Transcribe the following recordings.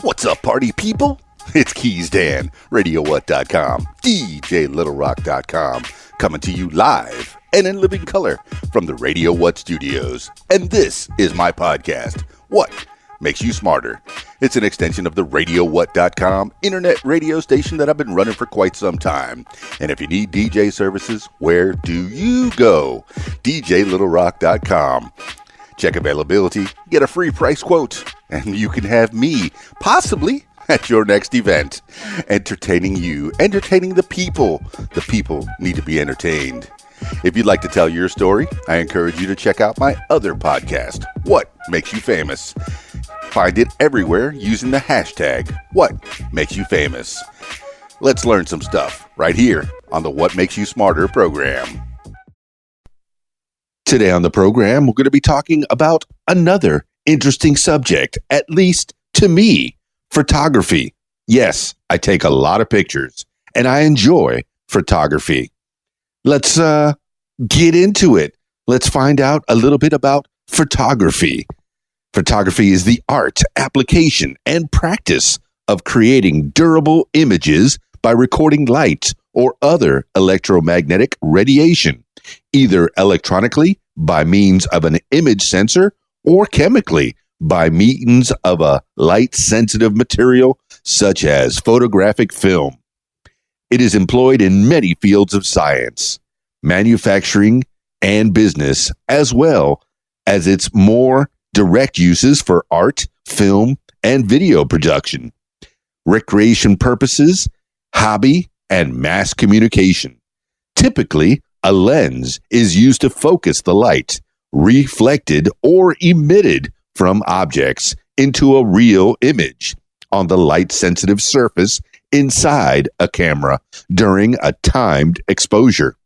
What's up, party people? It's Keys Dan, RadioWhat.com, DJLittleRock.com, coming to you live and in living color from the Radio What studios. And this is my podcast, What Makes You Smarter. It's an extension of the RadioWhat.com internet radio station that I've been running for quite some time. And if you need DJ services, where do you go? DJLittleRock.com. Check availability, get a free price quote, and you can have me, possibly, at your next event. Entertaining you, entertaining the people. The people need to be entertained. If you'd like to tell your story, I encourage you to check out my other podcast, What Makes You Famous. Find it everywhere using the hashtag, What Makes You Famous. Let's learn some stuff right here on the What Makes You Smarter program. Today on the program, we're going to be talking about another interesting subject, at least to me, photography. Yes, I take a lot of pictures, and I enjoy photography. Let's get into it. Let's find out a little bit about photography. Photography is the art, application, and practice of creating durable images by recording light or other electromagnetic radiation, either electronically by means of an image sensor or chemically by means of a light-sensitive material such as photographic film. It is employed in many fields of science, manufacturing, and business, as well as its more direct uses for art, film, and video production, recreation purposes, hobby, and mass communication. Typically, a lens is used to focus the light, reflected or emitted from objects, into a real image on the light-sensitive surface inside a camera during a timed exposure.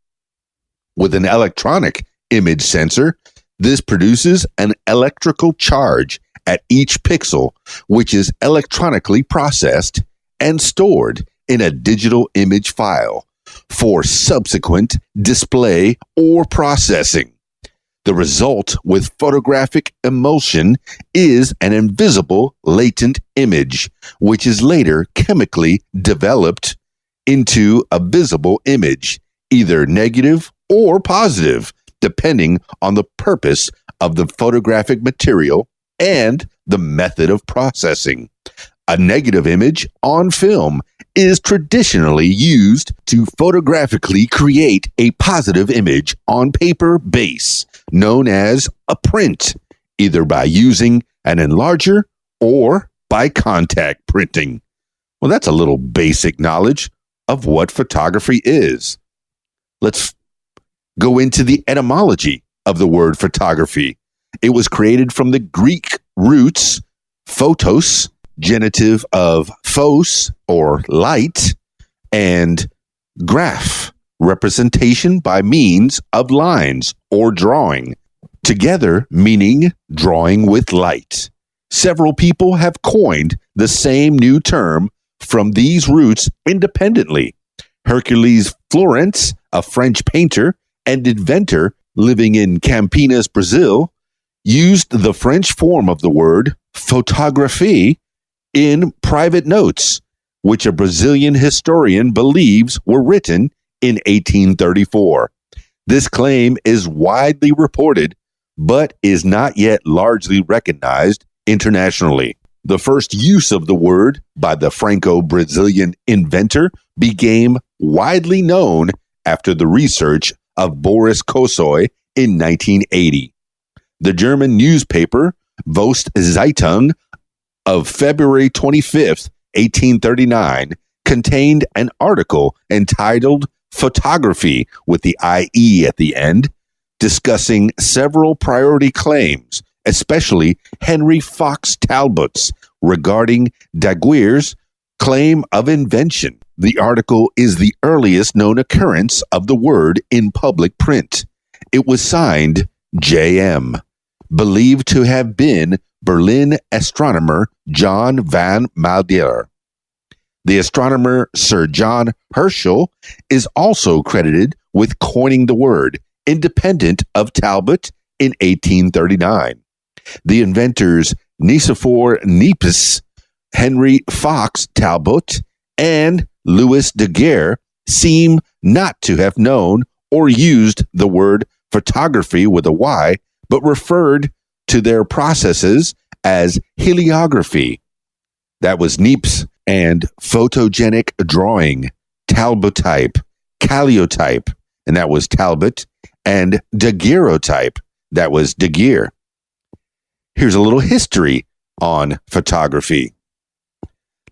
With an electronic image sensor, this produces an electrical charge at each pixel, which is electronically processed and stored in a digital image file for subsequent display or processing. The result with photographic emulsion is an invisible latent image, which is later chemically developed into a visible image, either negative or positive, depending on the purpose of the photographic material and the method of processing. A negative image on film is traditionally used to photographically create a positive image on paper base, known as a print, either by using an enlarger or by contact printing. Well, that's a little basic knowledge of what photography is. Let's go into the etymology of the word photography. It was created from the Greek roots photos, genitive of phos or light, and graph, representation by means of lines or drawing, together meaning drawing with light. Several people have coined the same new term from these roots independently. Hercules Florence, a French painter and inventor living in Campinas, Brazil, used the French form of the word photographie in private notes, which a Brazilian historian believes were written in 1834. This claim is widely reported, but is not yet largely recognized internationally. The first use of the word by the Franco-Brazilian inventor became widely known after the research of Boris Kosoy in 1980. The German newspaper Vost-Zeitung of February 25th, 1839, contained an article entitled Photography with the IE at the end, discussing several priority claims, especially Henry Fox Talbot's, regarding Daguerre's claim of invention. The article is the earliest known occurrence of the word in public print. It was signed J.M., believed to have been Berlin astronomer John van Maldier. The astronomer Sir John Herschel is also credited with coining the word, independent of Talbot, in 1839. The inventors Nicephore Niepce Henry Fox Talbot and Louis Daguerre seem not to have known or used the word photography with a Y, but referred to their processes as heliography. That was Niepce, and photogenic drawing, Talbotype, Caliotype, and that was Talbot, and daguerreotype, that was Daguerre. Here's a little history on photography.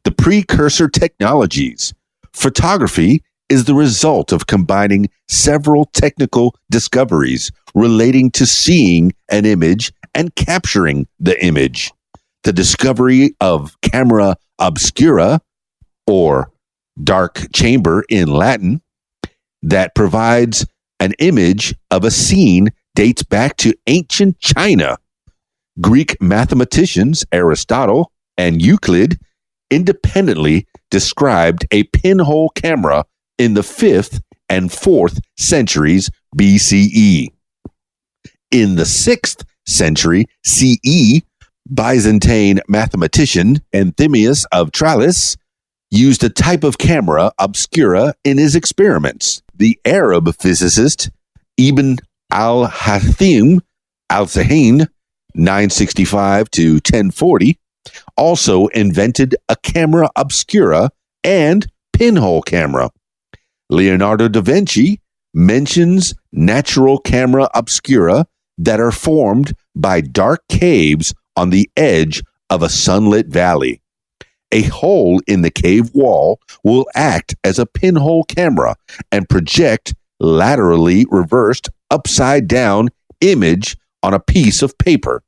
The precursor technologies. Photography is the result of combining several technical discoveries relating to seeing an image and capturing the image. The discovery of camera obscura, or dark chamber in Latin, that provides an image of a scene dates back to ancient China. Greek mathematicians Aristotle and Euclid independently described a pinhole camera in the 5th and 4th centuries BCE. In the 6th century CE, Byzantine mathematician Anthemius of Tralles used a type of camera obscura in his experiments. The Arab physicist Ibn al-Haytham al-Sahin, 965 to 1040, also invented a camera obscura and pinhole camera. Leonardo da Vinci mentions natural camera obscura that are formed by dark caves on the edge of a sunlit valley. A hole in the cave wall will act as a pinhole camera and project laterally reversed upside down image on a piece of paper.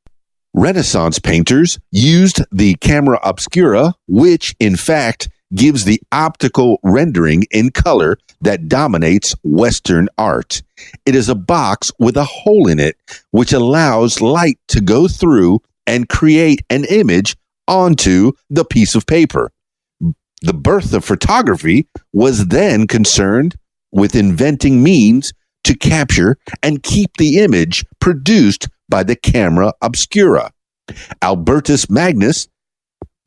Renaissance painters used the camera obscura, which in fact gives the optical rendering in color that dominates Western art. It is a box with a hole in it, which allows light to go through and create an image onto the piece of paper. The birth of photography was then concerned with inventing means to capture and keep the image produced by the camera obscura. Albertus Magnus,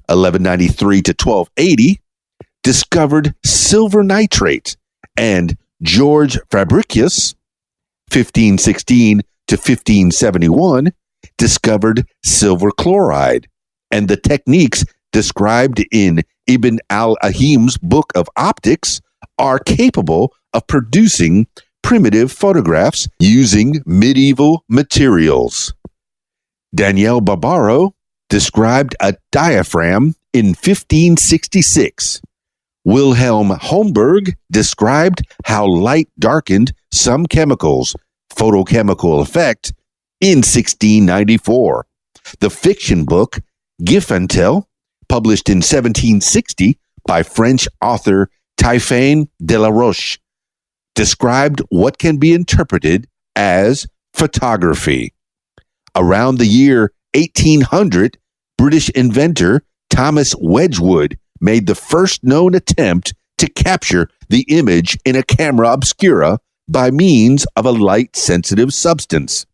1193 to 1280, discovered silver nitrate, and George Fabricius, 1516 to 1571, discovered silver chloride, and the techniques described in Ibn al-Ahim's Book of Optics are capable of producing primitive photographs using medieval materials. Daniel Barbaro described a diaphragm in 1566. Wilhelm Homburg described how light darkened some chemicals, photochemical effect, in 1694. The fiction book Giffantel, published in 1760 by French author Taiffaine de la Roche, described what can be interpreted as photography. Around the year 1800, British inventor Thomas Wedgwood made the first known attempt to capture the image in a camera obscura by means of a light-sensitive substance.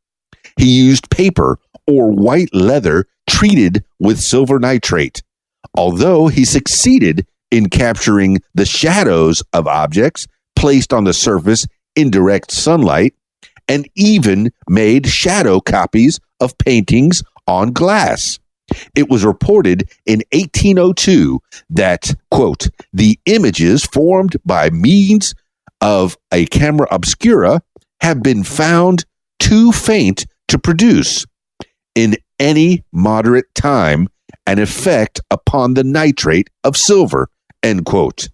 He used paper or white leather treated with silver nitrate. Although he succeeded in capturing the shadows of objects placed on the surface in direct sunlight, and even made shadow copies of paintings on glass. It was reported in 1802 that, quote, the images formed by means of a camera obscura have been found too faint to produce, in any moderate time, an effect upon the nitrate of silver, end quote.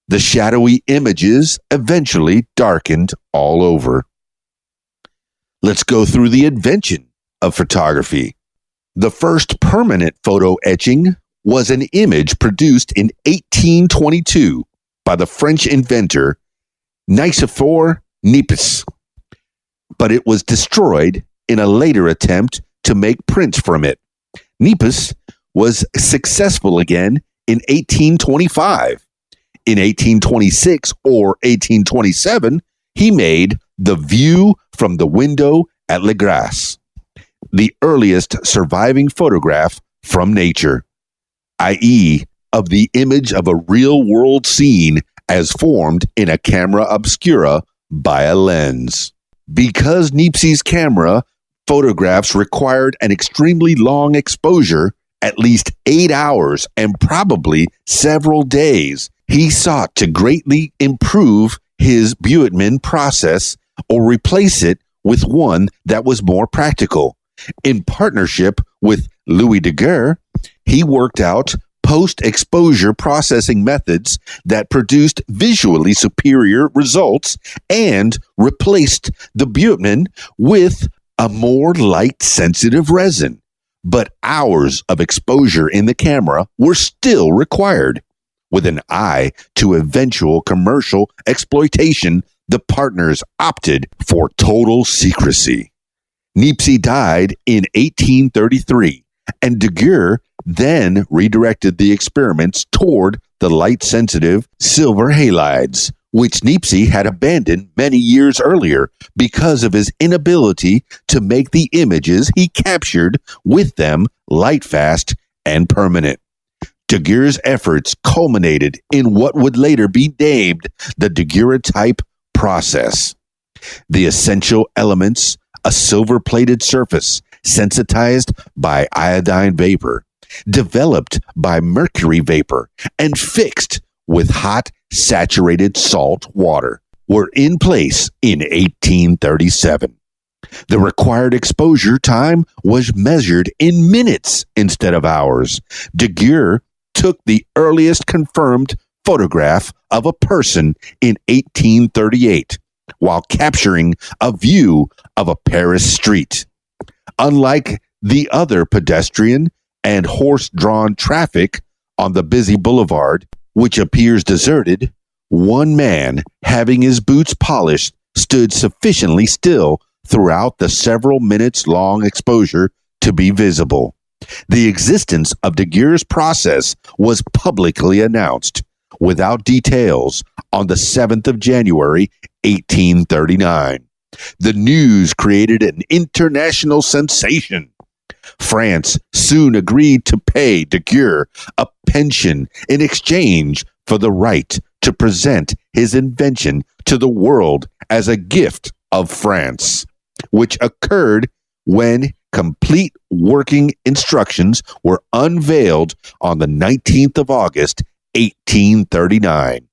The shadowy images eventually darkened all over. Let's go through the invention of photography. The first permanent photo etching was an image produced in 1822 by the French inventor Nicephore Niepce, but it was destroyed in a later attempt to make prints from it. Niepce was successful again in 1825. In 1826 or 1827, he made The View from the Window at Le Grasse, the earliest surviving photograph from nature. i.e., of the image of a real-world scene as formed in a camera obscura by a lens. Because Niepce's camera photographs required an extremely long exposure, at least 8 hours and probably several days, he sought to greatly improve his Buitmann process or replace it with one that was more practical. In partnership with Louis Daguerre, he worked out post-exposure processing methods that produced visually superior results and replaced the Buitmann with a more light-sensitive resin. But hours of exposure in the camera were still required. With an eye to eventual commercial exploitation, the partners opted for total secrecy. Niepce died in 1833, and Daguerre then redirected the experiments toward the light-sensitive silver halides, which Niepce had abandoned many years earlier because of his inability to make the images he captured with them light-fast and permanent. Daguerre's efforts culminated in what would later be named the daguerreotype process. The essential elements, a silver-plated surface sensitized by iodine vapor, developed by mercury vapor, and fixed with hot saturated salt water, were in place in 1837. The required exposure time was measured in minutes instead of hours. Daguerre took the earliest confirmed photograph of a person in 1838 while capturing a view of a Paris street. Unlike the other pedestrian and horse-drawn traffic on the busy boulevard, which appears deserted, one man, having his boots polished, stood sufficiently still throughout the several minutes-long exposure to be visible. The existence of Daguerre's process was publicly announced, without details, on the 7th of January, 1839. The news created an international sensation. France soon agreed to pay Daguerre a pension in exchange for the right to present his invention to the world as a gift of France, which occurred when complete working instructions were unveiled on the 19th of August, 1839.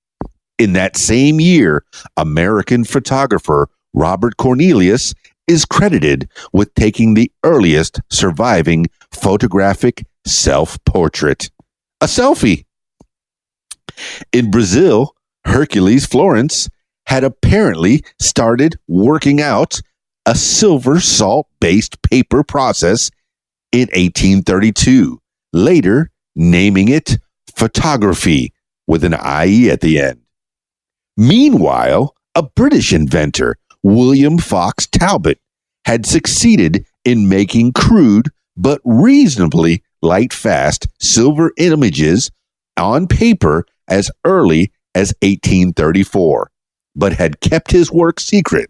In that same year, American photographer Robert Cornelius is credited with taking the earliest surviving photographic self-portrait, a selfie. In Brazil, Hercules Florence had apparently started working out a silver salt-based paper process in 1832, later naming it photography with an IE at the end. Meanwhile, a British inventor, William Fox Talbot, had succeeded in making crude but reasonably light-fast silver images on paper as early as 1834, but had kept his work secret.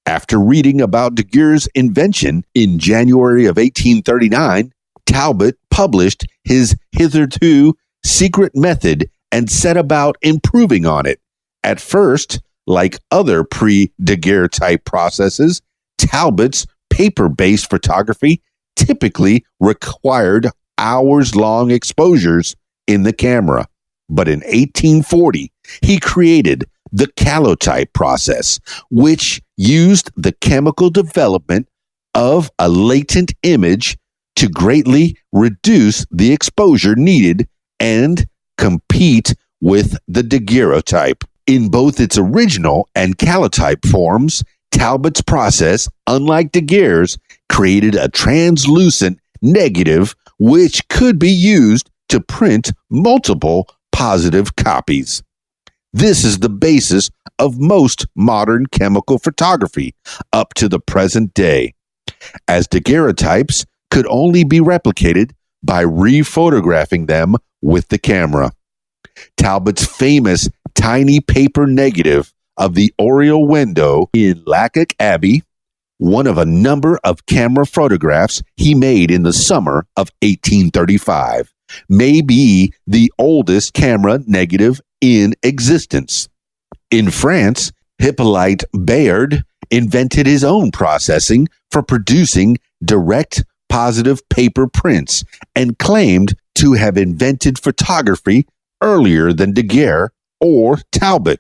After reading about Daguerre's invention in January of 1839, Talbot published his hitherto secret method and set about improving on it. At first, like other pre-daguerreotype processes, Talbot's paper-based photography typically required hours-long exposures in the camera. But in 1840, he created the calotype process, which used the chemical development of a latent image to greatly reduce the exposure needed and compete with the daguerreotype. In both its original and calotype forms, Talbot's process, unlike Daguerre's, created a translucent negative which could be used to print multiple positive copies. This is the basis of most modern chemical photography up to the present day, as daguerreotypes could only be replicated by rephotographing them with the camera. Talbot's famous tiny paper negative of the oriel window in Lacock Abbey, one of a number of camera photographs he made in the summer of 1835, may be the oldest camera negative in existence. In France, Hippolyte Bayard invented his own processing for producing direct positive paper prints and claimed to have invented photography earlier than Daguerre or Talbot.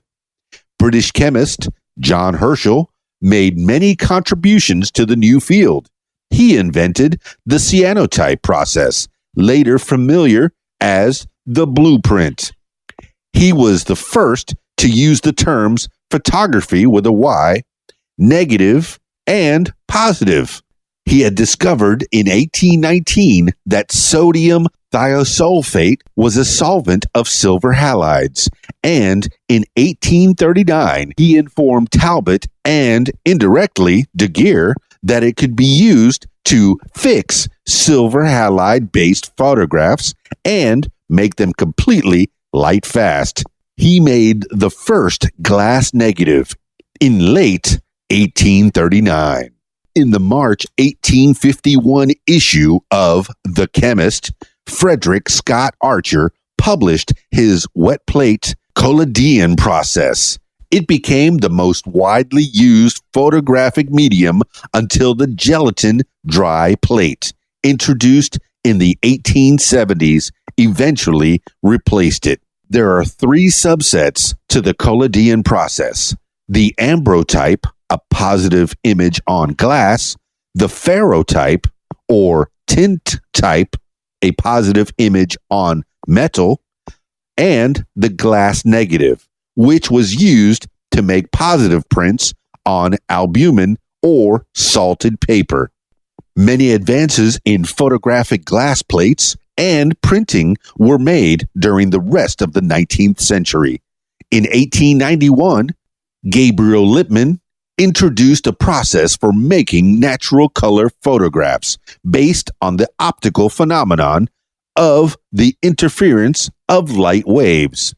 British chemist John Herschel made many contributions to the new field. He invented the cyanotype process, later familiar as the blueprint. He was the first to use the terms photography with a Y, negative, and positive. He had discovered in 1819 that sodium thiosulfate was a solvent of silver halides, and in 1839 he informed Talbot and indirectly Daguerre that it could be used to fix silver halide-based photographs and make them completely light-fast. He made the first glass negative in late 1839. In the March 1851 issue of The Chemist, Frederick Scott Archer published his wet plate collodion process. It became the most widely used photographic medium until the gelatin dry plate, introduced in the 1870s, eventually replaced it. There are three subsets to the collodion process: the ambrotype, a positive image on glass; the ferrotype, or tint type, a positive image on metal; and the glass negative, which was used to make positive prints on albumen or salted paper. Many advances in photographic glass plates and printing were made during the rest of the 19th century. In 1891, Gabriel Lippmann introduced a process for making natural color photographs based on the optical phenomenon of the interference of light waves.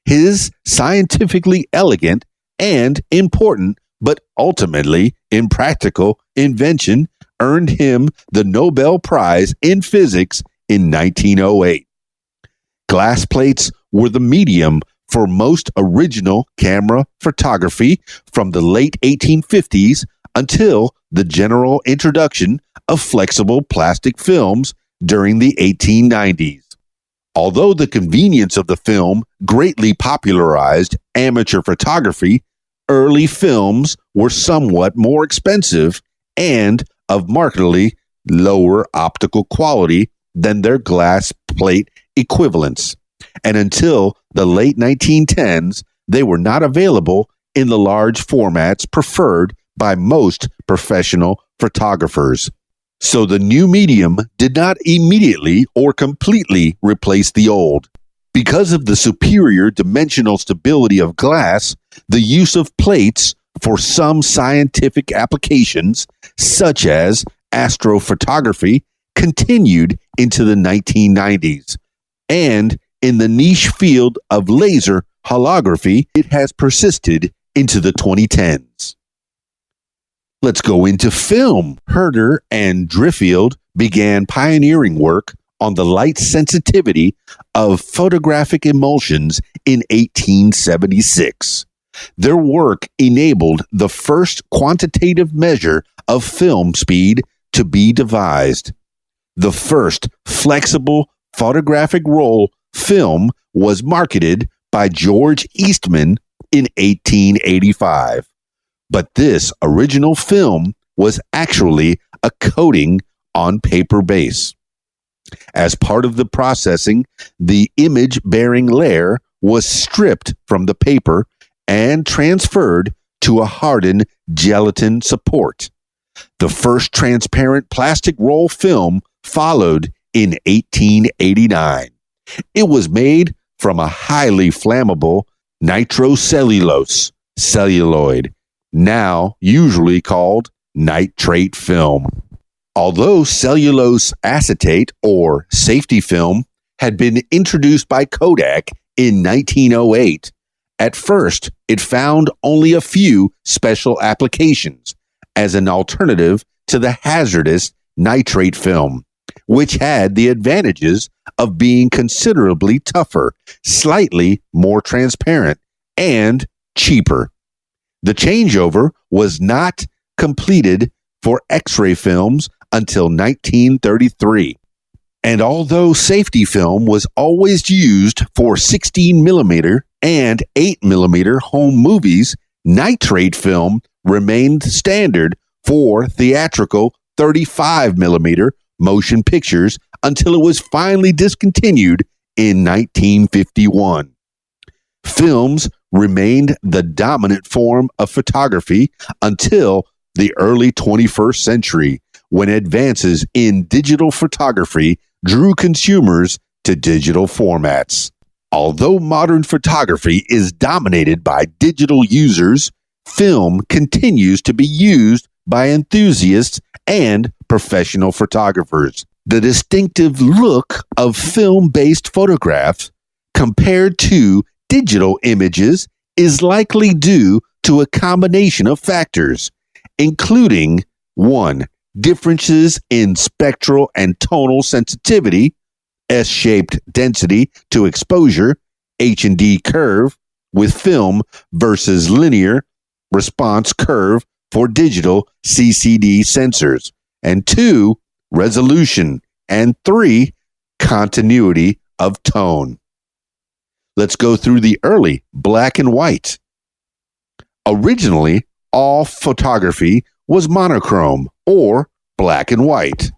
His scientifically elegant and important, but ultimately impractical invention earned him the Nobel Prize in Physics in 1908. Glass plates were the medium for most original camera photography from the late 1850s until the general introduction of flexible plastic films during the 1890s. Although the convenience of the film greatly popularized amateur photography, early films were somewhat more expensive and of markedly lower optical quality than their glass plate equivalents. And until the late 1910s, they were not available in the large formats preferred by most professional photographers. So the new medium did not immediately or completely replace the old. Because of the superior dimensional stability of glass, the use of plates for some scientific applications, such as astrophotography, continued into the 1990s. And in the niche field of laser holography, it has persisted into the 2010s. Let's go into film. Herder and Driffield began pioneering work on the light sensitivity of photographic emulsions in 1876. Their work enabled the first quantitative measure of film speed to be devised. The first flexible photographic roll film was marketed by George Eastman in 1885. But this original film was actually a coating on paper base. As part of the processing, the image-bearing layer was stripped from the paper and transferred to a hardened gelatin support. The first transparent plastic roll film followed in 1889. It was made from a highly flammable nitrocellulose celluloid, now usually called nitrate film. Although cellulose acetate, or safety film, had been introduced by Kodak in 1908, at first it found only a few special applications as an alternative to the hazardous nitrate film, which had the advantages of being considerably tougher, slightly more transparent, and cheaper. The changeover was not completed for X-ray films until 1933. And although safety film was always used for 16mm and 8mm home movies, nitrate film remained standard for theatrical 35mm motion pictures until it was finally discontinued in 1951. Films remained the dominant form of photography until the early 21st century, when advances in digital photography drew consumers to digital formats. Although modern photography is dominated by digital users, film continues to be used by enthusiasts and professional photographers. The distinctive look of film-based photographs compared to digital images is likely due to a combination of factors, including 1. Differences in spectral and tonal sensitivity, S-shaped density to exposure, H&D curve, with film versus linear response curve for digital CCD sensors, and 2. Resolution, and 3. Continuity of tone. Let's go through the early black and white. Originally, all photography was monochrome or black and white.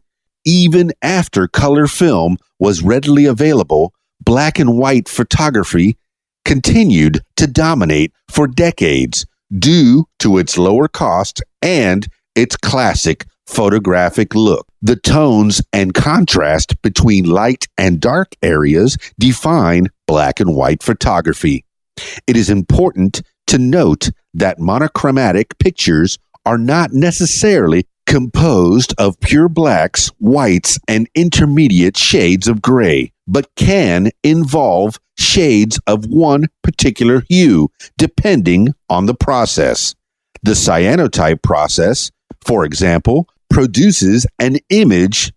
Even after color film was readily available, black and white photography continued to dominate for decades due to its lower cost and its classic photographic look. The tones and contrast between light and dark areas define black and white photography. It is important to note that monochromatic pictures are not necessarily composed of pure blacks, whites, and intermediate shades of gray, but can involve shades of one particular hue, depending on the process. The cyanotype process, for example, produces an image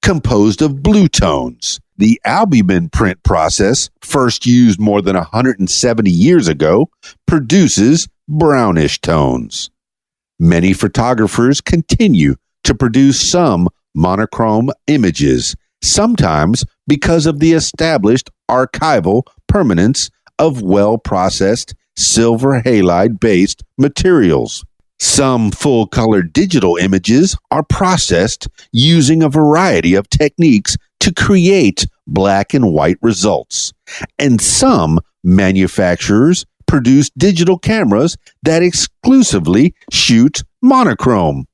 composed of blue tones. The albumin print process, first used more than 170 years ago, produces brownish tones. Many photographers continue to produce some monochrome images, sometimes because of the established archival permanence of well-processed silver halide-based materials. Some full-color digital images are processed using a variety of techniques to create black and white results, and some manufacturers produce digital cameras that exclusively shoot monochrome.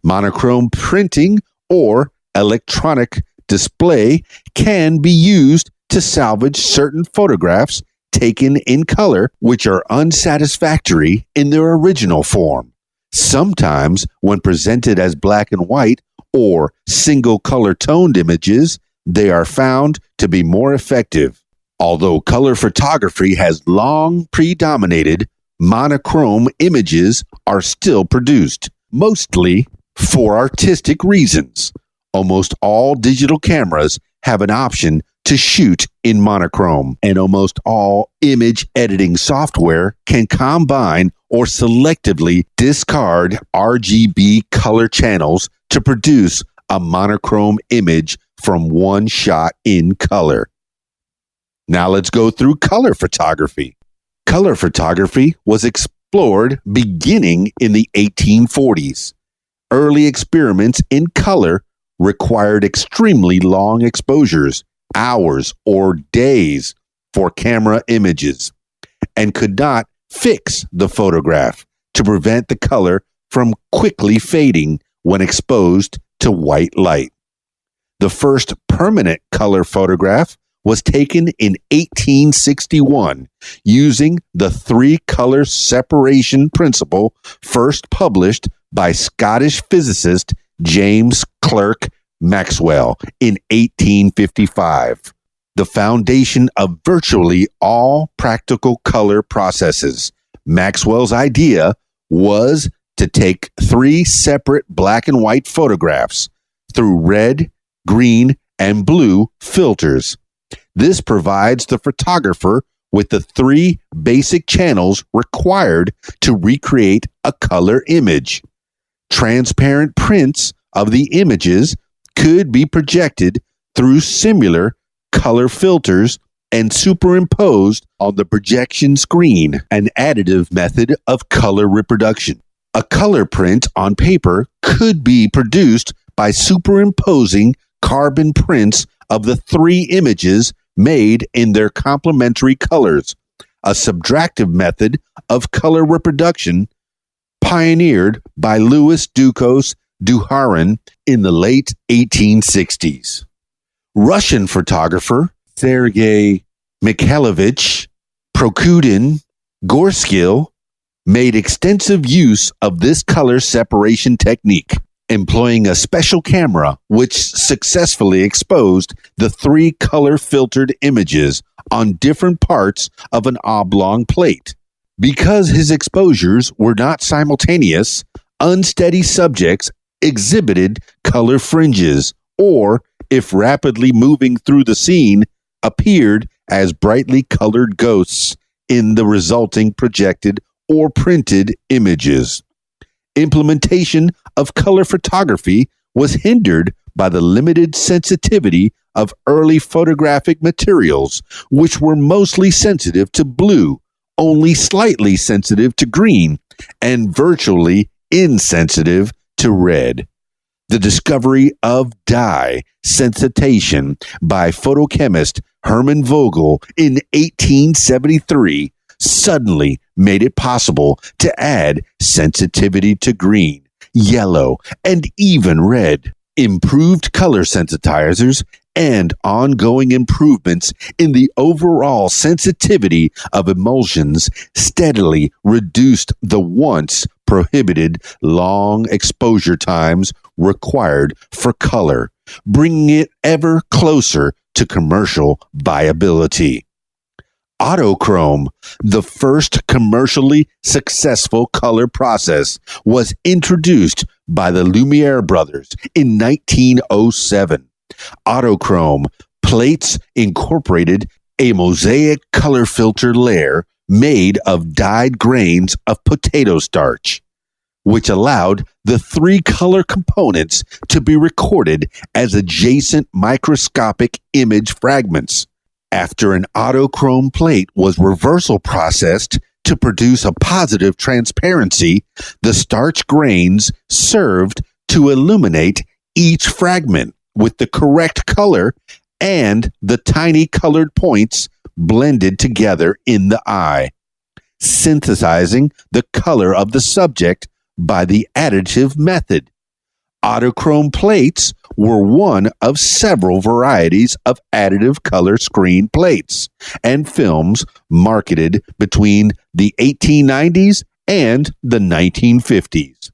Monochrome printing or electronic display can be used to salvage certain photographs taken in color which are unsatisfactory in their original form. Sometimes, when presented as black and white or single color toned images, they are found to be more effective. Although color photography has long predominated, monochrome images are still produced, mostly for artistic reasons. Almost all digital cameras have an option to shoot in monochrome, and almost all image editing software can combine or selectively discard RGB color channels to produce a monochrome image from one shot in color. Now let's go through color photography. Color photography was explored beginning in the 1840s. Early experiments in color required extremely long exposures, hours or days, for camera images, and could not fix the photograph to prevent the color from quickly fading when exposed to white light. The first permanent color photograph was taken in 1861 using the three-color separation principle first published by Scottish physicist James Clerk Maxwell in 1855. The foundation of virtually all practical color processes. Maxwell's idea was to take three separate black and white photographs through red, green, and blue filters. This provides the photographer with the three basic channels required to recreate a color image. Transparent prints of the images could be projected through similar color filters and superimposed on the projection screen, an additive method of color reproduction. A color print on paper could be produced by superimposing carbon prints of the three images made in their complementary colors, a subtractive method of color reproduction pioneered by Louis Ducos Duharin in the late 1860s. Russian photographer Sergei Mikhailovich Prokudin Gorskil made extensive use of this color separation technique, employing a special camera which successfully exposed the three color-filtered images on different parts of an oblong plate. Because his exposures were not simultaneous, unsteady subjects exhibited color fringes, or, if rapidly moving through the scene, appeared as brightly colored ghosts in the resulting projected or printed images. Implementation of color photography was hindered by the limited sensitivity of early photographic materials, which were mostly sensitive to blue, only slightly sensitive to green, and virtually insensitive to red. The discovery of dye sensitization by photochemist Hermann Vogel in 1873 suddenly made it possible to add sensitivity to green, yellow, and even red. Improved color sensitizers and ongoing improvements in the overall sensitivity of emulsions steadily reduced the once prohibited long exposure times required for color, bringing it ever closer to commercial viability. Autochrome, the first commercially successful color process, was introduced by the Lumiere brothers in 1907. Autochrome plates incorporated a mosaic color filter layer made of dyed grains of potato starch, which allowed the three color components to be recorded as adjacent microscopic image fragments. After an autochrome plate was reversal processed to produce a positive transparency, the starch grains served to illuminate each fragment with the correct color and the tiny colored points blended together in the eye, synthesizing the color of the subject by the additive method. Autochrome plates were one of several varieties of additive color screen plates and films marketed between the 1890s and the 1950s.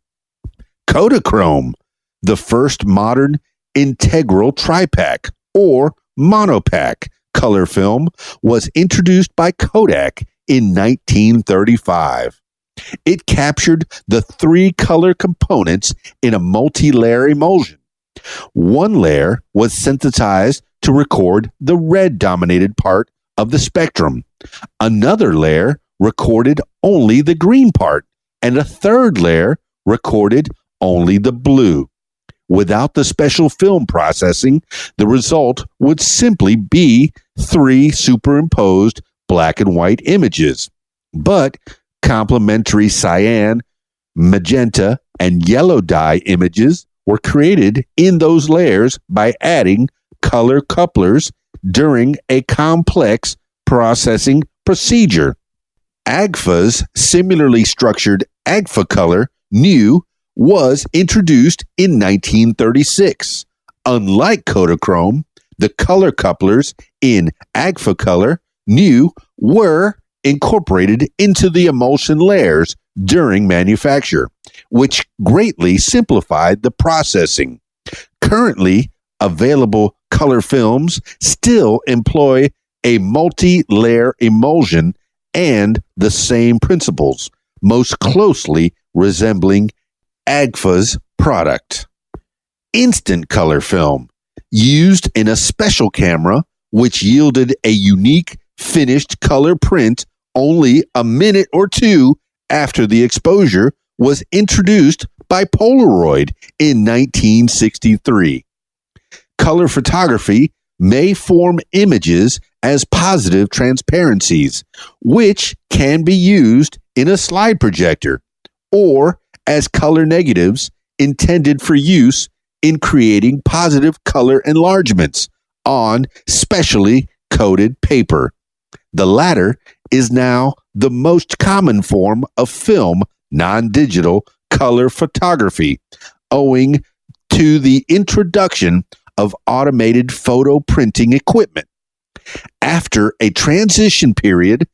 Kodachrome, the first modern integral tripack or monopack color film, was introduced by Kodak in 1935. It captured the three color components in a multi-layer emulsion. One layer was synthesized to record the red-dominated part of the spectrum. Another layer recorded only the green part, and a third layer recorded only the blue. Without the special film processing, the result would simply be three superimposed black and white images. But complementary cyan, magenta, and yellow dye images were created in those layers by adding color couplers during a complex processing procedure. AGFA's similarly structured AgfaColor New was introduced in 1936. Unlike Kodachrome, the color couplers in AgfaColor New were incorporated into the emulsion layers during manufacture, which greatly simplified the processing. Currently available color films still employ a multi-layer emulsion and the same principles, most closely resembling AGFA's product. Instant color film. used in a special camera, which yielded a unique finished color print only a minute or two after the exposure, was introduced by Polaroid in 1963. Color photography may form images as positive transparencies, which can be used in a slide projector, or as color negatives intended for use in creating positive color enlargements on specially coated paper. The latter is now the most common form of film non-digital color photography, owing to the introduction of automated photo printing equipment. After a transition period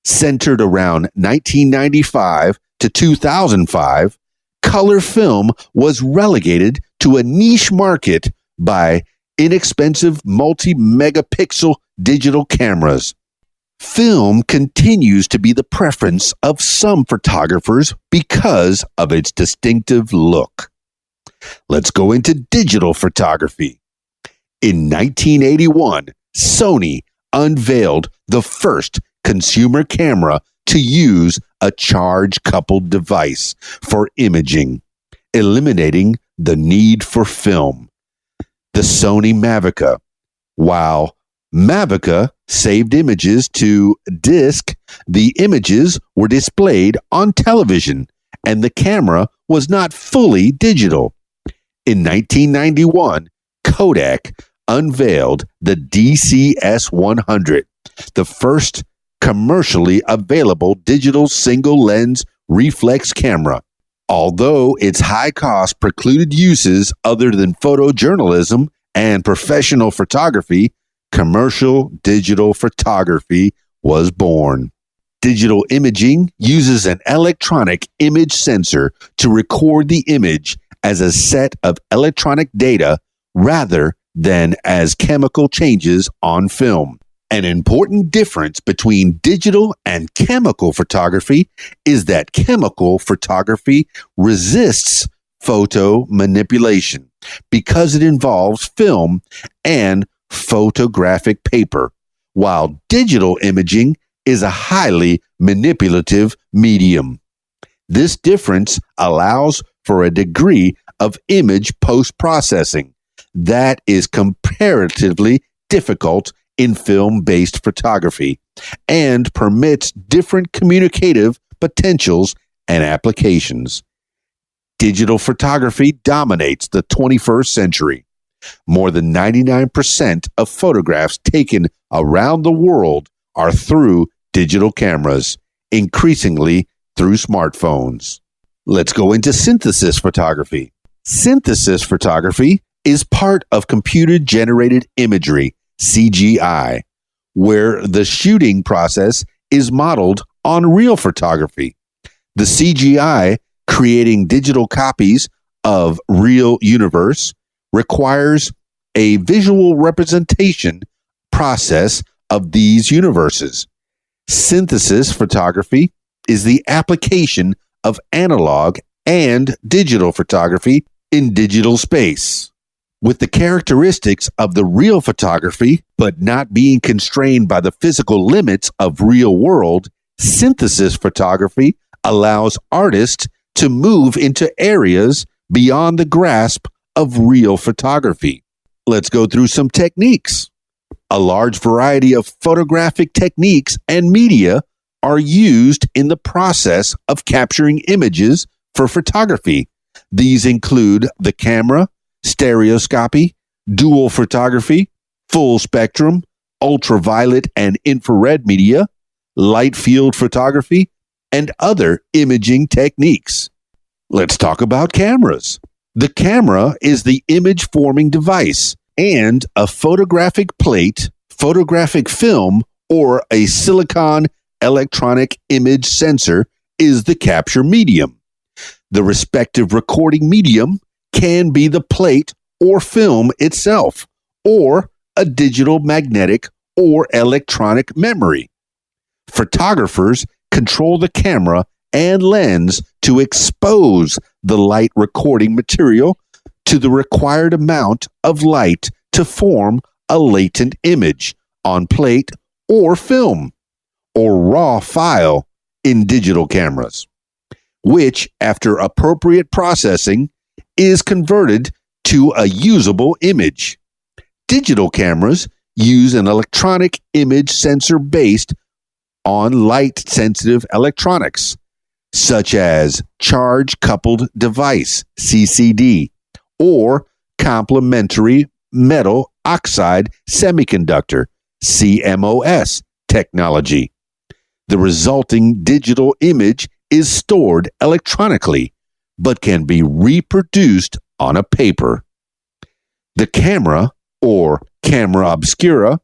centered around 1995 to 2005, color film was relegated to a niche market by inexpensive multi-megapixel digital cameras. Film continues to be the preference of some photographers because of its distinctive look. Let's go into digital photography. In 1981, Sony unveiled the first consumer camera to use a charge-coupled device for imaging, eliminating the need for film. The Sony Mavica. While Mavica saved images to disk, the images were displayed on television, and the camera was not fully digital. In 1991, Kodak unveiled the DCS-100, the first commercially available digital single-lens reflex camera. Although its high cost precluded uses other than photojournalism and professional photography, commercial digital photography was born. Digital imaging uses an electronic image sensor to record the image as a set of electronic data rather than as chemical changes on film. An important difference between digital and chemical photography is that chemical photography resists photo manipulation because it involves film and photographic paper, while digital imaging is a highly manipulative medium. This difference allows for a degree of image post-processing that is comparatively difficult in film-based photography and permits different communicative potentials and applications. Digital photography dominates the 21st century. More than 99% of photographs taken around the world are through digital cameras, increasingly through smartphones. Let's go into synthesis photography. Synthesis photography is part of computer-generated imagery, CGI, where the shooting process is modeled on real photography. The CGI, creating digital copies of real universe, requires a visual representation process of these universes. Synthesis photography is the application of analog and digital photography in digital space. With the characteristics of the real photography, but not being constrained by the physical limits of real world, synthesis photography allows artists to move into areas beyond the grasp of real photography. Let's go through some techniques. A large variety of photographic techniques and media are used in the process of capturing images for photography. These include the camera, stereoscopy, dual photography, full spectrum, ultraviolet and infrared media, light field photography, and other imaging techniques. Let's talk about cameras. The camera is the image forming device, and a photographic plate, photographic film, or a silicon electronic image sensor is the capture medium. The respective recording medium can be the plate or film itself, or a digital magnetic or electronic memory. Photographers control the camera and lens to expose the light recording material to the required amount of light to form a latent image on plate or film or raw file in digital cameras, which, after appropriate processing, is converted to a usable image. Digital cameras use an electronic image sensor based on light-sensitive electronics, such as charge-coupled device, CCD, or complementary metal oxide semiconductor, CMOS, technology. The resulting digital image is stored electronically, but can be reproduced on a paper. The camera, or camera obscura,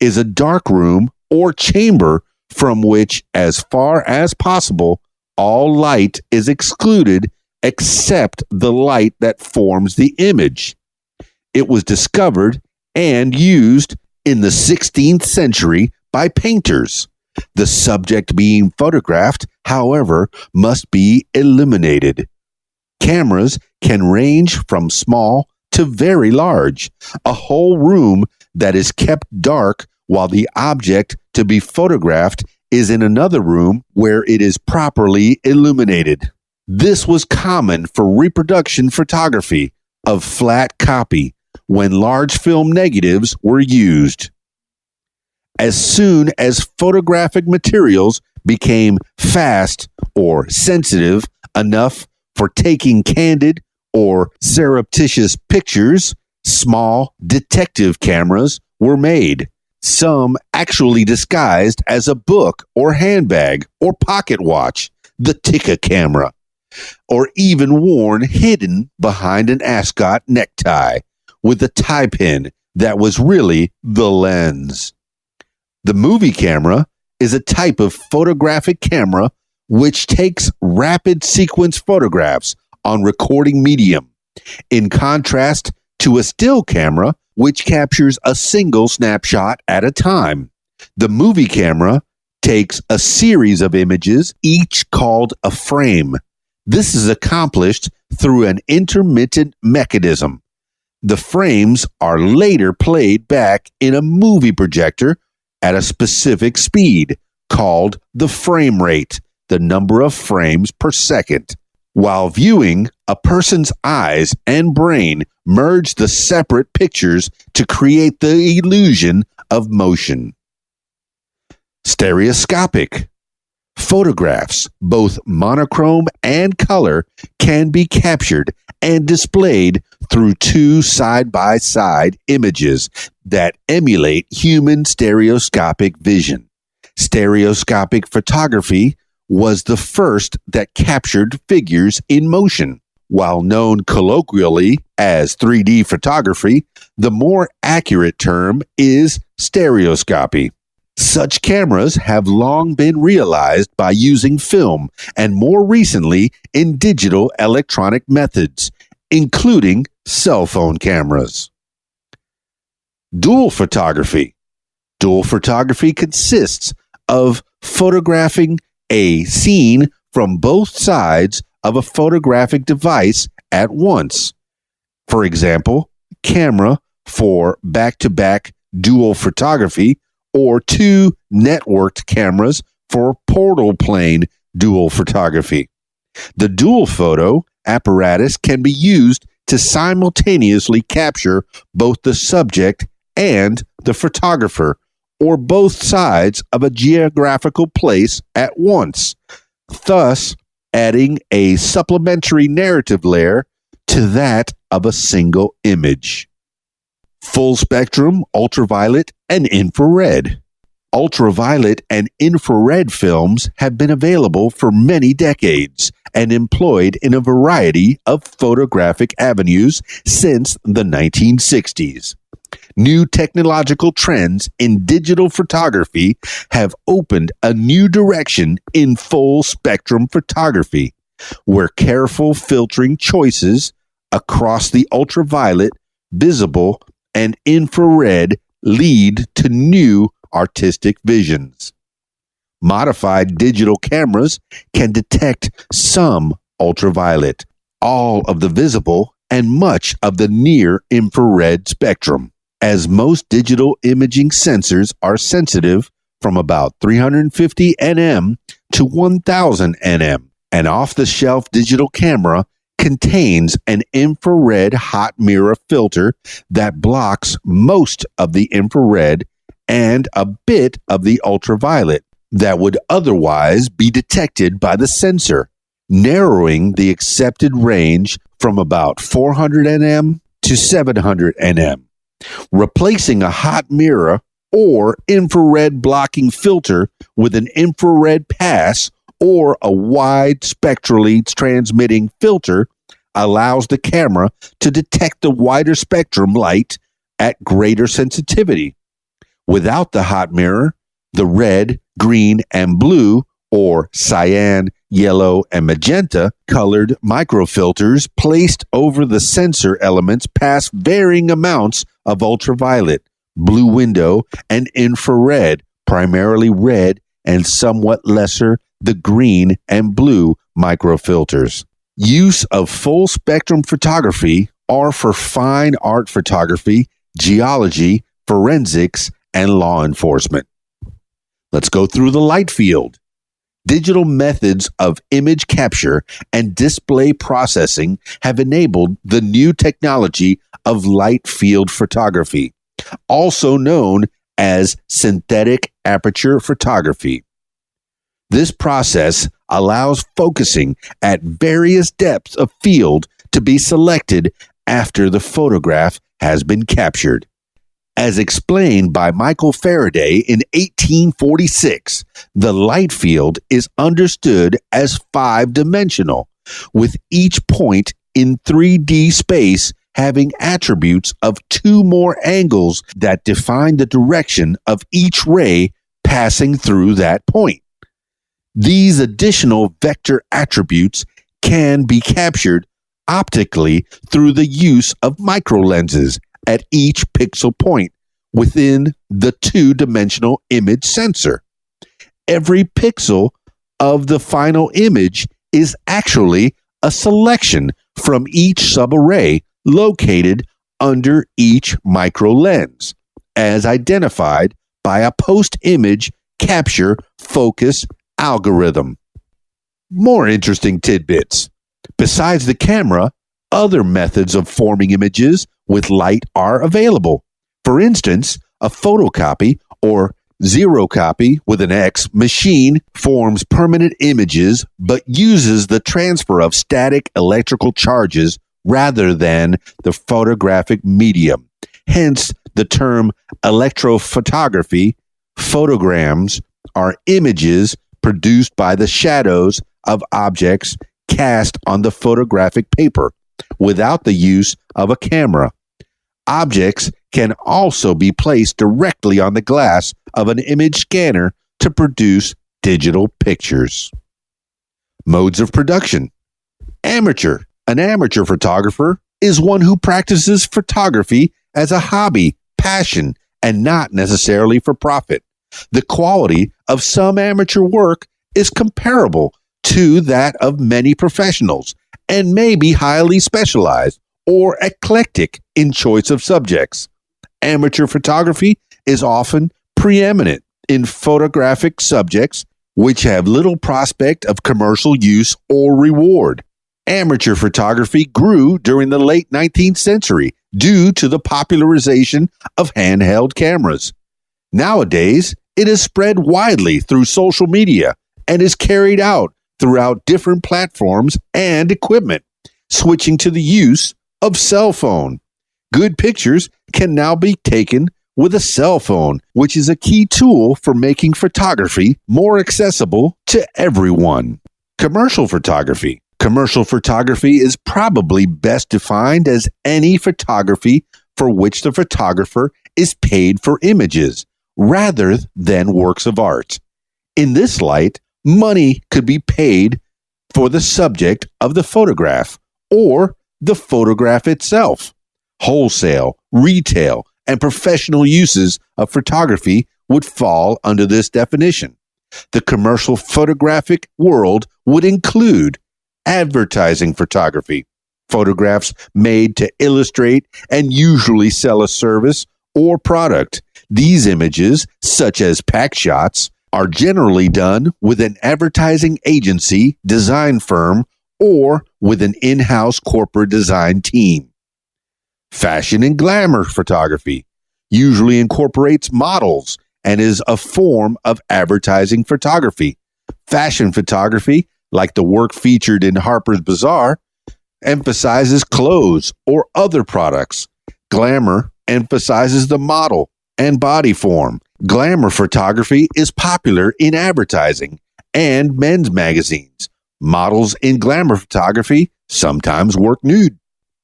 is a dark room or chamber from which, as far as possible, all light is excluded except the light that forms the image. It was discovered and used in the 16th century by painters. The subject being photographed, however, must be illuminated. Cameras can range from small to very large, a whole room that is kept dark while the object to be photographed is in another room where it is properly illuminated. This was common for reproduction photography of flat copy when large film negatives were used. As soon as photographic materials became fast or sensitive enough for taking candid or surreptitious pictures, small detective cameras were made, some actually disguised as a book or handbag or pocket watch, the Tikka camera, or even worn hidden behind an ascot necktie with a tie pin that was really the lens. The movie camera is a type of photographic camera which takes rapid sequence photographs on recording medium, in contrast to a still camera which captures a single snapshot at a time. The movie camera takes a series of images, each called a frame. This is accomplished through an intermittent mechanism. The frames are later played back in a movie projector at a specific speed, called the frame rate, the number of frames per second. While viewing, a person's eyes and brain merge the separate pictures to create the illusion of motion. Stereoscopic. Photographs, both monochrome and color, can be captured and displayed through two side-by-side images that emulate human stereoscopic vision. Stereoscopic photography was the first that captured figures in motion. While known colloquially as 3D photography, the more accurate term is stereoscopy. Such cameras have long been realized by using film and more recently in digital electronic methods, including cell phone cameras. Dual photography. Dual photography consists of photographing a scene from both sides of a photographic device at once. For example, camera for back-to-back dual photography, or two networked cameras for portal plane dual photography. The dual photo apparatus can be used to simultaneously capture both the subject and the photographer, or both sides of a geographical place at once, thus adding a supplementary narrative layer to that of a single image. Full spectrum, ultraviolet, and infrared. Ultraviolet and infrared films have been available for many decades and employed in a variety of photographic avenues since the 1960s. New technological trends in digital photography have opened a new direction in full spectrum photography, where careful filtering choices across the ultraviolet, visible, and infrared lead to new artistic visions. Modified digital cameras can detect some ultraviolet, all of the visible, and much of the near infrared spectrum. as most digital imaging sensors are sensitive from about 350 nm to 1000 nm. An off-the-shelf digital camera contains an infrared hot mirror filter that blocks most of the infrared and a bit of the ultraviolet that would otherwise be detected by the sensor, narrowing the accepted range from about 400 nm to 700 nm. Replacing a hot mirror or infrared blocking filter with an infrared pass or a wide spectrally transmitting filter allows the camera to detect the wider spectrum light at greater sensitivity. Without the hot mirror, the red, green, and blue, or cyan, yellow, and magenta colored microfilters placed over the sensor elements pass varying amounts of ultraviolet, blue window, and infrared, primarily red and somewhat lesser the green and blue microfilters. Use of full spectrum photography are for fine art photography, geology, forensics, and law enforcement. Let's go through the light field. Digital methods of image capture and display processing have enabled the new technology of light field photography, also known as synthetic aperture photography. This process allows focusing at various depths of field to be selected after the photograph has been captured. As explained by Michael Faraday in 1846, the light field is understood as five-dimensional, with each point in 3D space having attributes of two more angles that define the direction of each ray passing through that point. These additional vector attributes can be captured optically through the use of microlenses at each pixel point within the two-dimensional image sensor. Every pixel of the final image is actually a selection from each subarray located under each microlens, as identified by a post-image capture focus algorithm. More interesting tidbits. Besides the camera, other methods of forming images with light are available. For instance, a photocopy or xerocopy with an X machine forms permanent images but uses the transfer of static electrical charges rather than the photographic medium. Hence, the term electrophotography. Photograms are images produced by the shadows of objects cast on the photographic paper without the use of a camera. Objects can also be placed directly on the glass of an image scanner to produce digital pictures. Modes of production. Amateur. An amateur photographer is one who practices photography as a hobby, passion, and not necessarily for profit. The quality of some amateur work is comparable to that of many professionals and may be highly specialized or eclectic in choice of subjects. Amateur photography is often preeminent in photographic subjects which have little prospect of commercial use or reward. Amateur photography grew during the late 19th century due to the popularization of handheld cameras. Nowadays, it is spread widely through social media and is carried out throughout different platforms and equipment, switching to the use of cell phone. Good pictures can now be taken with a cell phone, which is a key tool for making photography more accessible to everyone. Commercial photography. Commercial photography is probably best defined as any photography for which the photographer is paid for images rather than works of art. In this light, money could be paid for the subject of the photograph or the photograph itself. Wholesale, retail, and professional uses of photography would fall under this definition. The commercial photographic world would include advertising photography, photographs made to illustrate and usually sell a service or product. These images, such as pack shots, are generally done with an advertising agency, design firm, or with an in-house corporate design team. Fashion and glamour photography usually incorporates models and is a form of advertising photography. Fashion photography, like the work featured in Harper's Bazaar, emphasizes clothes or other products. Glamour emphasizes the model and body form. Glamour photography is popular in advertising and men's magazines. Models in glamour photography sometimes work nude.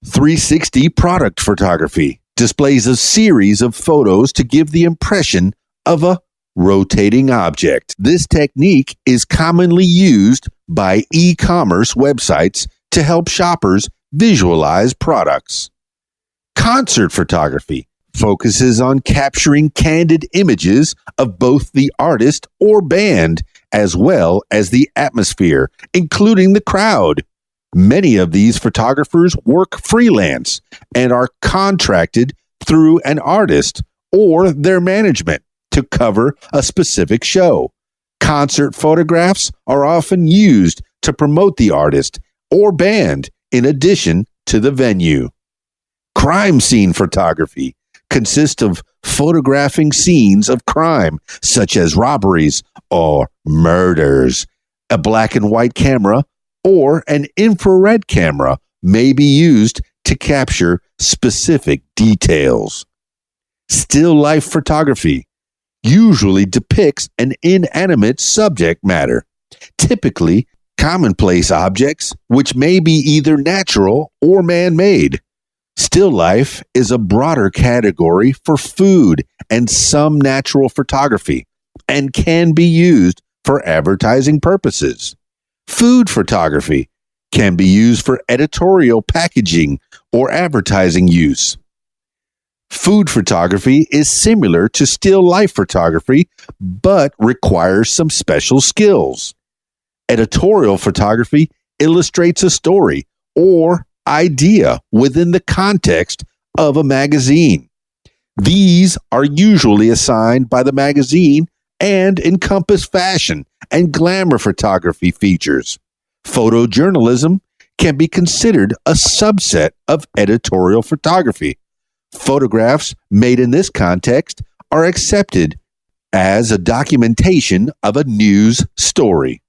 360 product photography displays a series of photos to give the impression of a rotating object. This technique is commonly used by e-commerce websites to help shoppers visualize products. Concert photography focuses on capturing candid images of both the artist or band as well as the atmosphere, including the crowd. Many of these photographers work freelance and are contracted through an artist or their management to cover a specific show. Concert photographs are often used to promote the artist or band in addition to the venue. Crime scene photography consists of photographing scenes of crime, such as robberies or murders. A black and white camera or an infrared camera may be used to capture specific details. Still life photography usually depicts an inanimate subject matter, typically commonplace objects which may be either natural or man-made. Still life is a broader category for food and some natural photography and can be used for advertising purposes. Food photography can be used for editorial packaging or advertising use. Food photography is similar to still life photography, but requires some special skills. Editorial photography illustrates a story or idea within the context of a magazine. These are usually assigned by the magazine and encompass fashion and glamour photography features. Photojournalism can be considered a subset of editorial photography. Photographs made in this context are accepted as a documentation of a news story.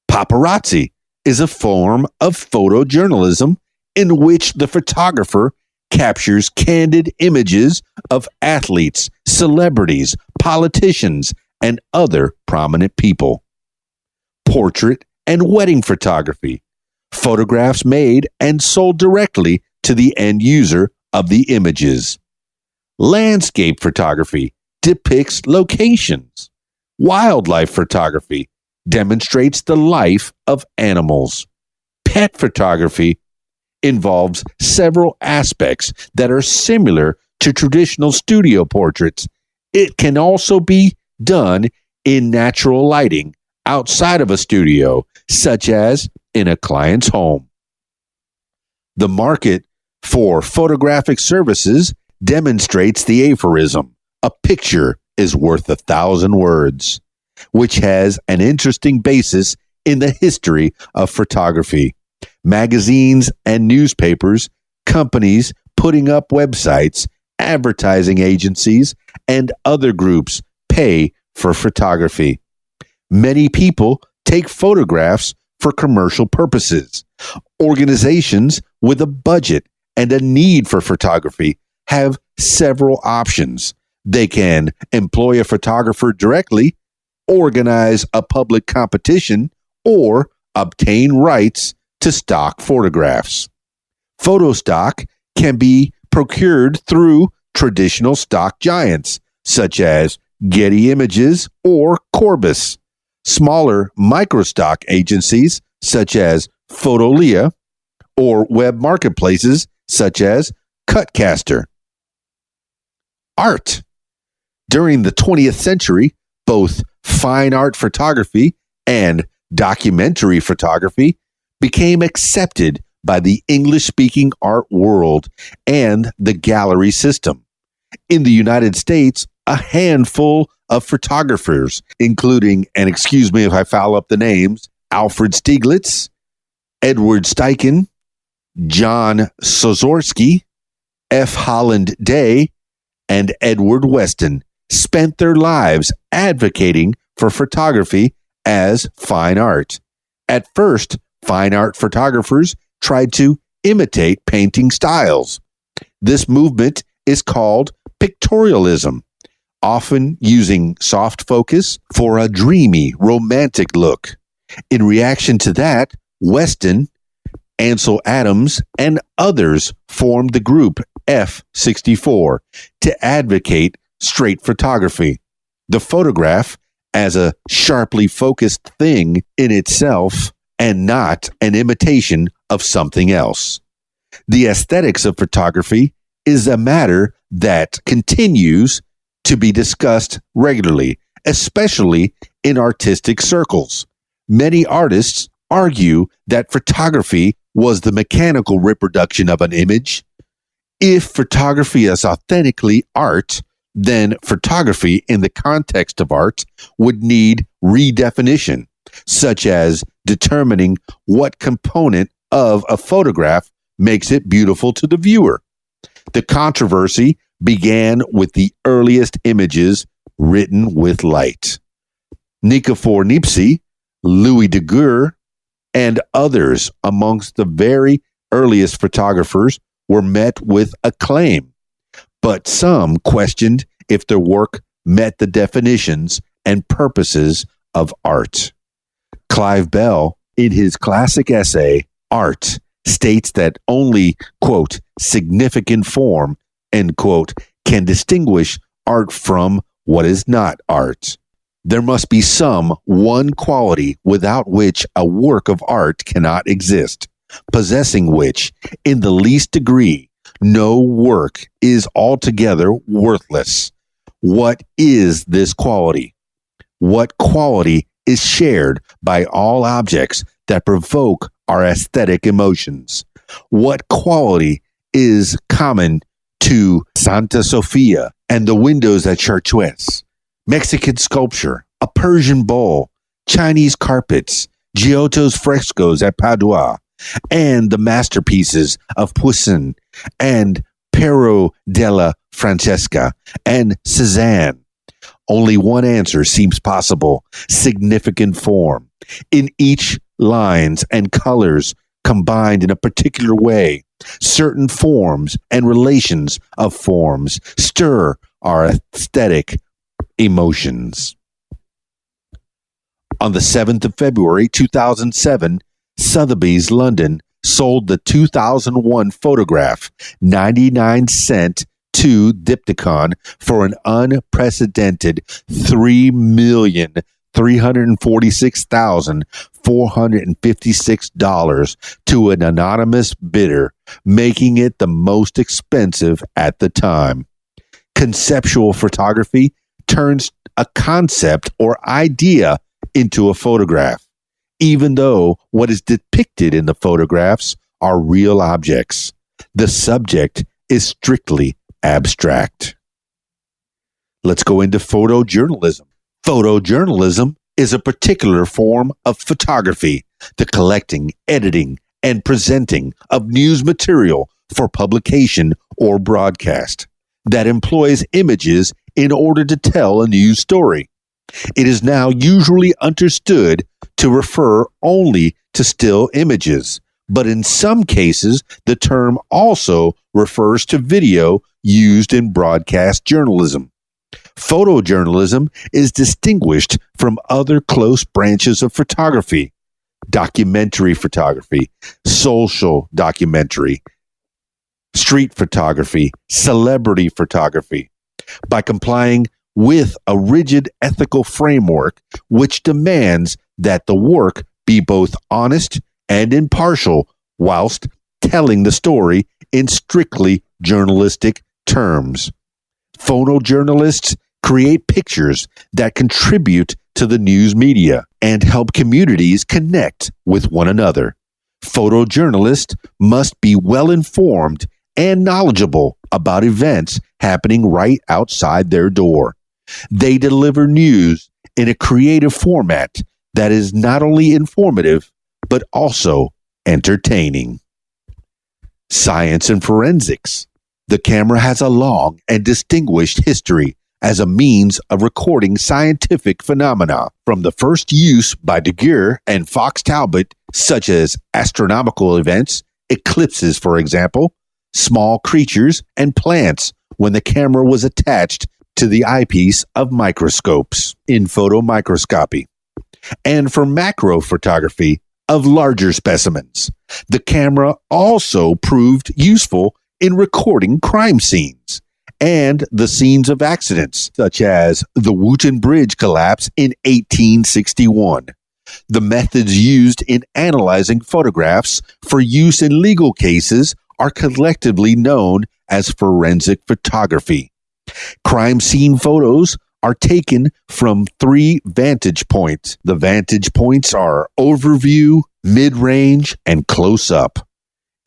Paparazzi is a form of photojournalism in which the photographer captures candid images of athletes, celebrities, politicians, and other prominent people. Portrait and wedding photography, photographs made and sold directly to the end user of the images. Landscape photography depicts locations. Wildlife photography demonstrates the life of animals. Pet photography involves several aspects that are similar to traditional studio portraits. It can also be done in natural lighting outside of a studio, such as in a client's home. The market for photographic services demonstrates the aphorism, "A picture is worth 1,000 words," which has an interesting basis in the history of photography. Magazines and newspapers, companies putting up websites, advertising agencies, and other groups pay for photography. Many people take photographs for commercial purposes. Organizations with a budget and a need for photography have several options. They can employ a photographer directly, organize a public competition, or obtain rights to stock photographs. Photo stock can be procured through traditional stock giants, such as Getty Images or Corbis. Smaller microstock agencies, such as Fotolia, or web marketplaces, such as Cutcaster. Art. During the 20th century, both fine art photography and documentary photography became accepted by the English-speaking art world and the gallery system. In the United States, a handful of photographers, including, and excuse me if I foul up the names, Alfred Stieglitz, Edward Steichen, John Sosowski, F. Holland Day, and Edward Weston, spent their lives advocating for photography as fine art. At first, fine art photographers tried to imitate painting styles. This movement is called pictorialism, often using soft focus for a dreamy, romantic look. In reaction to that, Weston, Ansel Adams, and others formed the group F64 to advocate straight photography. The photograph as a sharply focused thing in itself and not an imitation of something else. The aesthetics of photography is a matter that continues to be discussed regularly, especially in artistic circles. Many artists argue that photography was the mechanical reproduction of an image. If photography is authentically art, then photography in the context of art would need redefinition, such as determining what component of a photograph makes it beautiful to the viewer. The controversy began with the earliest images written with light. Nikifor Nipsey, Louis Daguerre, and others amongst the very earliest photographers were met with acclaim, but some questioned if their work met the definitions and purposes of art. Clive Bell, in his classic essay, Art, states that only, quote, significant form, end quote, can distinguish art from what is not art. There must be some one quality without which a work of art cannot exist, possessing which, in the least degree, no work is altogether worthless. What is this quality? What quality is shared by all objects that provoke our aesthetic emotions? What quality is common to Santa Sofia and the windows at Chartres, Mexican sculpture, a Persian bowl, Chinese carpets, Giotto's frescoes at Padua, and the masterpieces of Poussin and Pero della Francesca and Cézanne? Only one answer seems possible: significant form. In each, lines and colors combined in a particular way. Certain forms and relations of forms stir our aesthetic emotions. On the 7th of February 2007, Sotheby's London sold the 2001 photograph 99 cent to Diptychon for an unprecedented $3,346,456 to an anonymous bidder, making it the most expensive at the time. Conceptual photography turns a concept or idea into a photograph, even though what is depicted in the photographs are real objects. The subject is strictly abstract. Let's go into photojournalism. Photojournalism is a particular form of photography, the collecting, editing, and presenting of news material for publication or broadcast, that employs images in order to tell a news story. It is now usually understood to refer only to still images, but in some cases, the term also refers to video used in broadcast journalism. Photojournalism is distinguished from other close branches of photography: documentary photography, social documentary, street photography, celebrity photography, by complying with a rigid ethical framework which demands that the work be both honest and impartial whilst telling the story in strictly journalistic terms. Photojournalists create pictures that contribute to the news media and help communities connect with one another. Photojournalists must be well informed and knowledgeable about events happening right outside their door. They deliver news in a creative format that is not only informative, but also entertaining. Science and forensics. The camera has a long and distinguished history as a means of recording scientific phenomena, from the first use by Daguerre and Fox Talbot, such as astronomical events, eclipses, for example, small creatures, and plants, when the camera was attached to the eyepiece of microscopes in photomicroscopy, and for macro photography of larger specimens. The camera also proved useful in recording crime scenes and the scenes of accidents, such as the Wootton Bridge collapse in 1861. The methods used in analyzing photographs for use in legal cases are collectively known as forensic photography. Crime scene photos are taken from 3 vantage points. The vantage points are overview, mid-range, and close-up.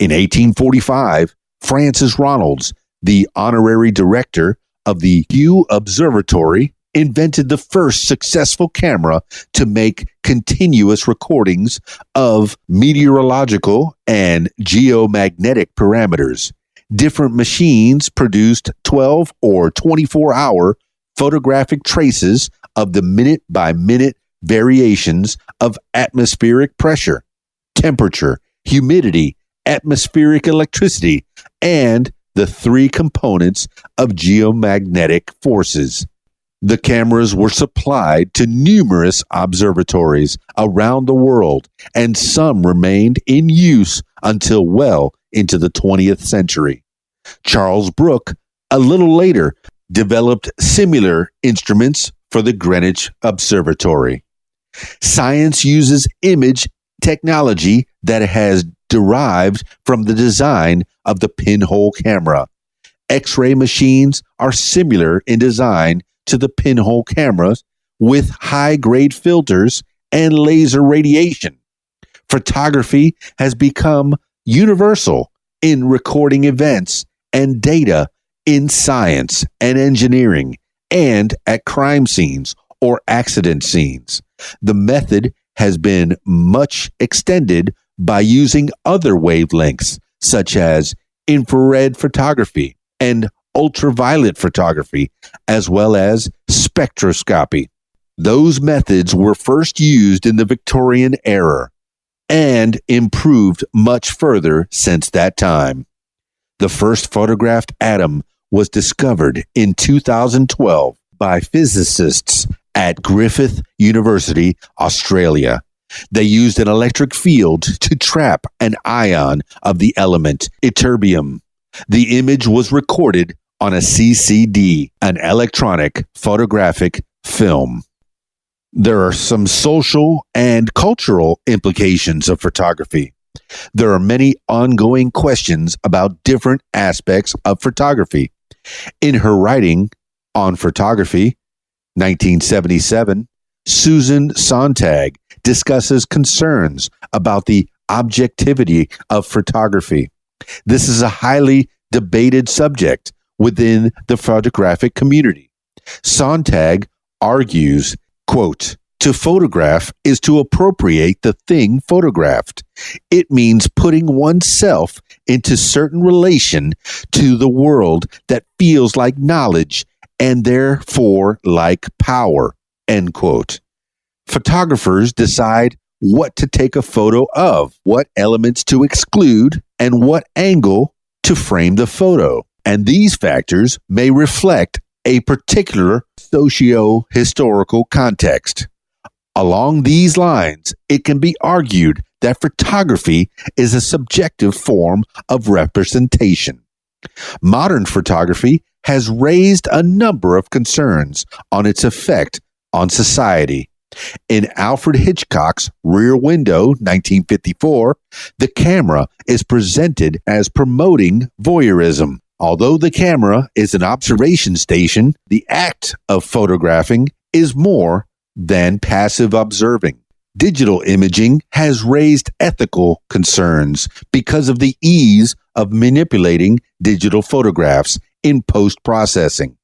In 1845, Francis Ronalds, the honorary director of the Kew Observatory, invented the first successful camera to make continuous recordings of meteorological and geomagnetic parameters. Different machines produced 12 or 24-hour photographic traces of the minute-by-minute variations of atmospheric pressure, temperature, humidity, atmospheric electricity, and the 3 components of geomagnetic forces. The cameras were supplied to numerous observatories around the world, and some remained in use until well into the 20th century. Charles Brooke, a little later, developed similar instruments for the Greenwich Observatory. Science uses image technology that has derived from the design of the pinhole camera. X-ray machines are similar in design to the pinhole cameras, with high-grade filters and laser radiation. Photography has become universal in recording events and data in science and engineering, and at crime scenes or accident scenes. The method has been much extended by using other wavelengths, such as infrared photography and ultraviolet photography, as well as spectroscopy. Those methods were first used in the Victorian era and improved much further since that time. The first photographed atom was discovered in 2012 by physicists at Griffith University, Australia. They used an electric field to trap an ion of the element ytterbium. The image was recorded on a CCD, an electronic photographic film. There are some social and cultural implications of photography. There are many ongoing questions about different aspects of photography. In her writing on photography, 1977, Susan Sontag discusses concerns about the objectivity of photography. This is a highly debated subject within the photographic community. Sontag argues, quote, "To photograph is to appropriate the thing photographed. It means putting oneself into certain relation to the world that feels like knowledge and therefore like power," end quote. Photographers decide what to take a photo of, what elements to exclude, and what angle to frame the photo. And these factors may reflect a particular socio-historical context. Along these lines, it can be argued that photography is a subjective form of representation. Modern photography has raised a number of concerns on its effect on society. In Alfred Hitchcock's Rear Window, 1954, the camera is presented as promoting voyeurism. Although the camera is an observation station, the act of photographing is more than passive observing. Digital imaging has raised ethical concerns because of the ease of manipulating digital photographs in post-processing.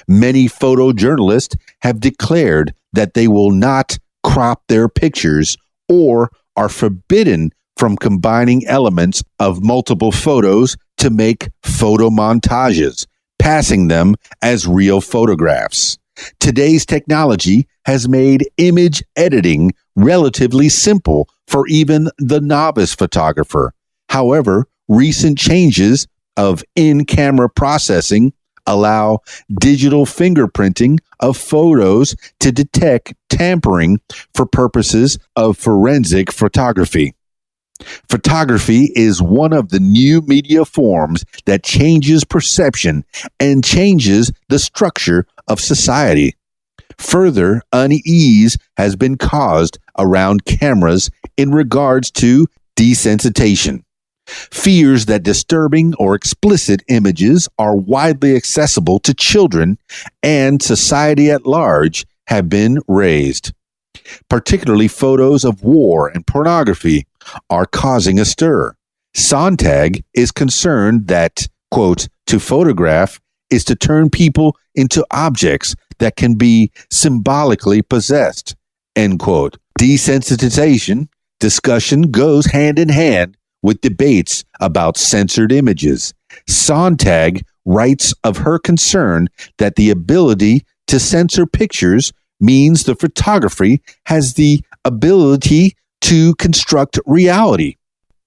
Many photojournalists have declared that they will not crop their pictures or are forbidden from combining elements of multiple photos to make photo montages, passing them as real photographs. Today's technology has made image editing relatively simple for even the novice photographer. However, recent changes of in-camera processing allow digital fingerprinting of photos to detect tampering for purposes of forensic photography. Photography is one of the new media forms that changes perception and changes the structure of society. Further unease has been caused around cameras in regards to desensitization. Fears that disturbing or explicit images are widely accessible to children and society at large have been raised. Particularly photos of war and pornography are causing a stir. Sontag is concerned that, quote, to photograph is to turn people into objects that can be symbolically possessed, end quote. Desensitization discussion goes hand in hand with debates about censored images. Sontag writes of her concern that the ability to censor pictures means the photography has the ability to construct reality.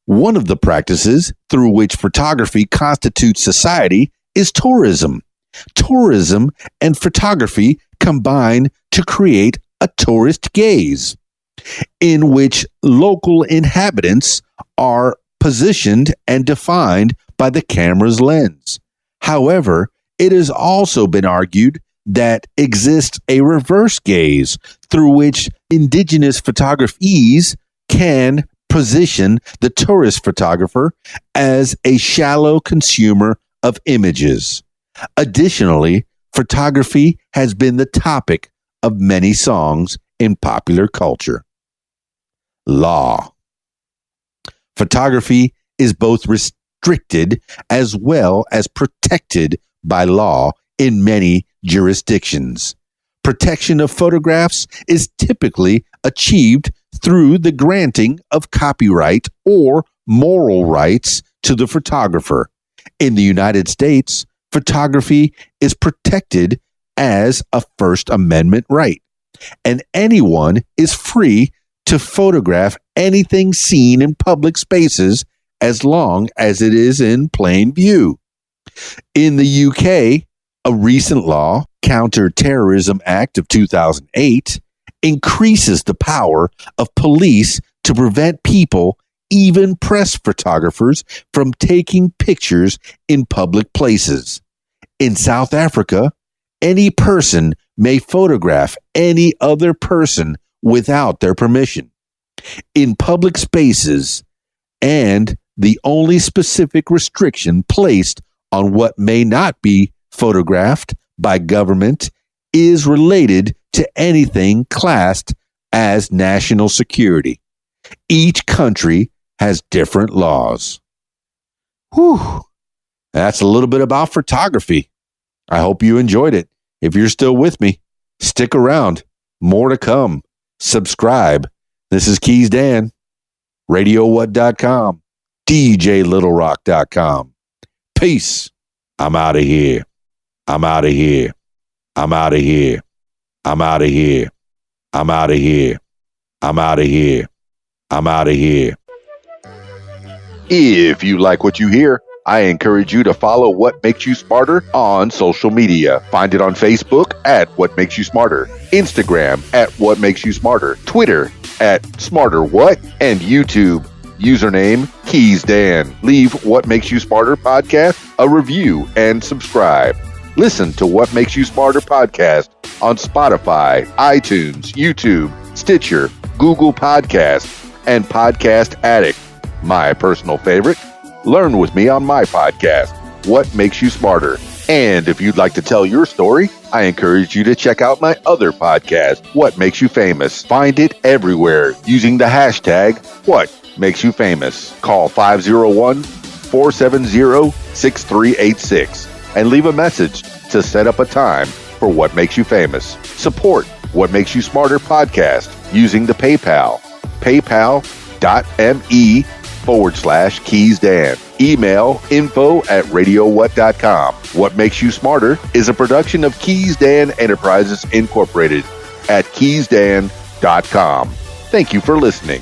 One of the practices through which photography constitutes society is tourism. Tourism and photography combine to create a tourist gaze, in which local inhabitants are positioned and defined by the camera's lens. However, it has also been argued that exists a reverse gaze through which indigenous photographies can position the tourist photographer as a shallow consumer of images. Additionally, photography has been the topic of many songs in popular culture. Law. Photography is both restricted as well as protected by law in many jurisdictions. Protection of photographs is typically achieved through the granting of copyright or moral rights to the photographer. In the United States, photography is protected as a First Amendment right, and anyone is free to photograph anything seen in public spaces as long as it is in plain view. In the UK, a recent law, Counter-Terrorism Act of 2008, increases the power of police to prevent people, even press photographers, from taking pictures in public places. In South Africa, any person may photograph any other person without their permission in public spaces, and the only specific restriction placed on what may not be photographed by government is related to anything classed as national security. Each country has different laws. Whew. That's a little bit about photography. I hope you enjoyed it. If you're still with me, stick around. More to come. Subscribe. This is Keys Dan, RadioWhat.com, DJLittleRock.com. Peace. I'm out of here. I'm out of here. I'm out of here. I'm out of here. I'm out of here. I'm out of here. I'm out of here. If you like what you hear, I encourage you to follow What Makes You Smarter on social media. Find it on Facebook at What Makes You Smarter, Instagram at What Makes You Smarter, Twitter at SmarterWhat, and YouTube, username Keys Dan. Leave What Makes You Smarter podcast a review and subscribe. Listen to What Makes You Smarter podcast on Spotify, iTunes, YouTube, Stitcher, Google Podcasts, and Podcast Addict. My personal favorite, learn with me on my podcast, What Makes You Smarter. And if you'd like to tell your story, I encourage you to check out my other podcast, What Makes You Famous. Find it everywhere using the hashtag What Makes You Famous. Call 501-470-6386. and leave a message to set up a time for What Makes You Famous. Support What Makes You Smarter podcast using the PayPal, paypal.me/KeysDan. Email info@radiowhat.com. What Makes You Smarter is a production of Keys Dan Enterprises Incorporated at keysdan.com. Thank you for listening.